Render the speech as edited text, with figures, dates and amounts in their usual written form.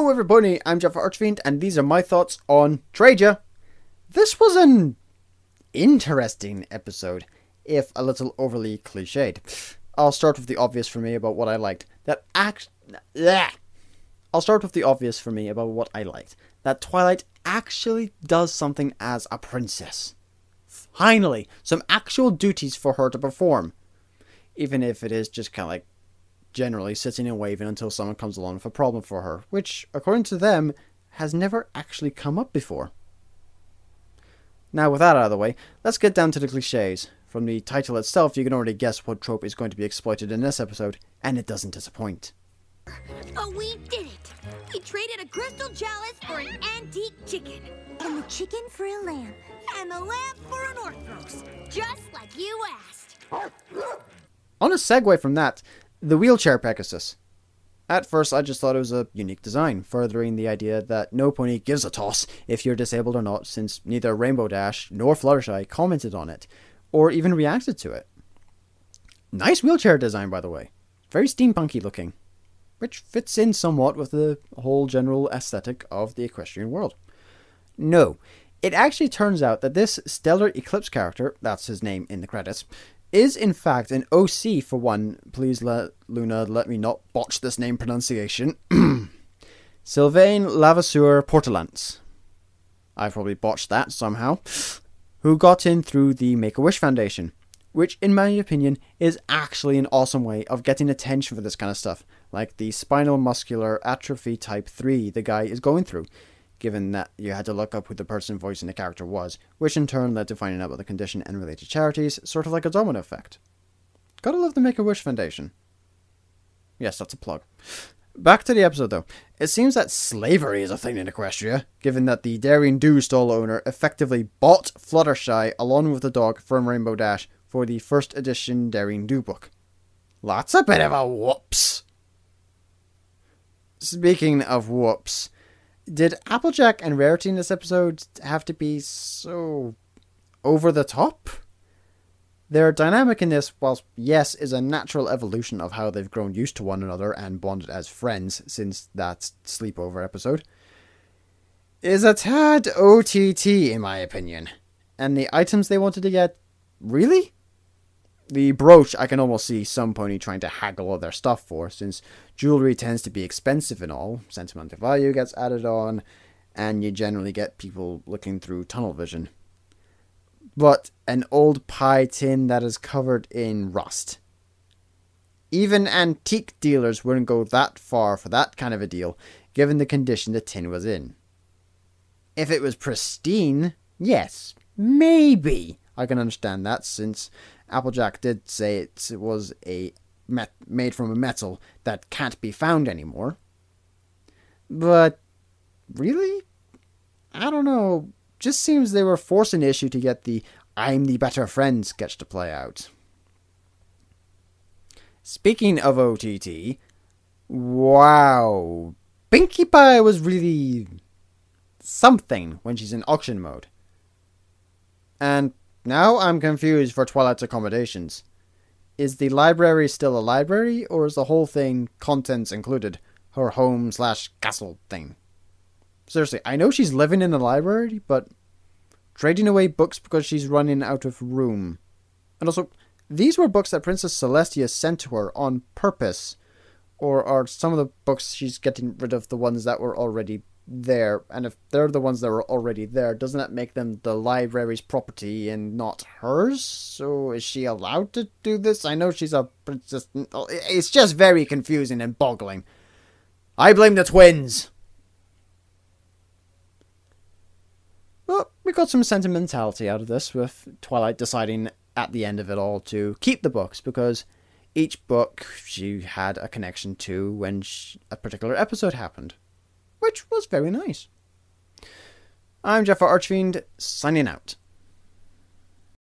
Hello everybody, I'm Jeff Archfiend, and these are my thoughts on Traja. This was an interesting episode, if a little overly cliched. I'll start with the obvious for me about what I liked. That Twilight actually does something as a princess. Finally, some actual duties for her to perform. Even if it is just kind of like generally sitting and waving until someone comes along with a problem for her, which, according to them, has never actually come up before. Now, with that out of the way, let's get down to the cliches. From the title itself, you can already guess what trope is going to be exploited in this episode, and it doesn't disappoint. Oh, we did it! We traded a crystal chalice for an antique chicken. And the chicken for a lamp. And the lamp for an Orthros. Just like you asked. On a segue from that, the wheelchair Pegasus. At first, I just thought it was a unique design, furthering the idea that no pony gives a toss if you're disabled or not, since neither Rainbow Dash nor Fluttershy commented on it, or even reacted to it. Nice wheelchair design, by the way. Very steampunky looking, which fits in somewhat with the whole general aesthetic of the equestrian world. No, it actually turns out that this Stellar Eclipse character, that's his name in the credits, is in fact an OC for one. Please Luna let me not botch this name pronunciation. Sylvain Levasseur Portelance. I probably botched that somehow. Who got in through the Make-A-Wish Foundation, which in my opinion is actually an awesome way of getting attention for this kind of stuff, like the spinal muscular atrophy type 3 the guy is going through, given that you had to look up who the person voicing the character was, which in turn led to finding out about the condition and related charities, sort of like a domino effect. Gotta love the Make-A-Wish Foundation. Yes, that's a plug. Back to the episode though. It seems that slavery is a thing in Equestria, given that the Daring Do stall owner effectively bought Fluttershy along with the dog from Rainbow Dash for the first edition Daring Do book. That's a bit of a whoops. Speaking of whoops, did Applejack and Rarity in this episode have to be so over the top? Their dynamic in this, whilst yes, is a natural evolution of how they've grown used to one another and bonded as friends since that sleepover episode, is a tad OTT in my opinion. And the items they wanted to get, really? The brooch I can almost see some pony trying to haggle all their stuff for, since jewellery tends to be expensive and all, sentimental value gets added on, and you generally get people looking through tunnel vision. But an old pie tin that is covered in rust. Even antique dealers wouldn't go that far for that kind of a deal, given the condition the tin was in. If it was pristine, yes, maybe I can understand that, since Applejack did say it was made from a metal that can't be found anymore. But, really? I don't know. Just seems they were forcing the issue to get the I'm the better friend sketch to play out. Speaking of OTT, wow. Pinkie Pie was really something when she's in auction mode. And now I'm confused for Twilight's accommodations. Is the library still a library, or is the whole thing contents included? Her home/castle thing? Seriously, I know she's living in a library, but trading away books because she's running out of room. And also, these were books that Princess Celestia sent to her on purpose. Or are some of the books she's getting rid of the ones that were already there? And if they're the ones that were already there, doesn't that make them the library's property and not hers? So is she allowed to do this? I know she's a princess. It's just very confusing and boggling. I blame the twins. Well, we got some sentimentality out of this, with Twilight deciding at the end of it all to keep the books, because each book she had a connection to when a particular episode happened, which was very nice. I'm Jeff Archfiend, signing out.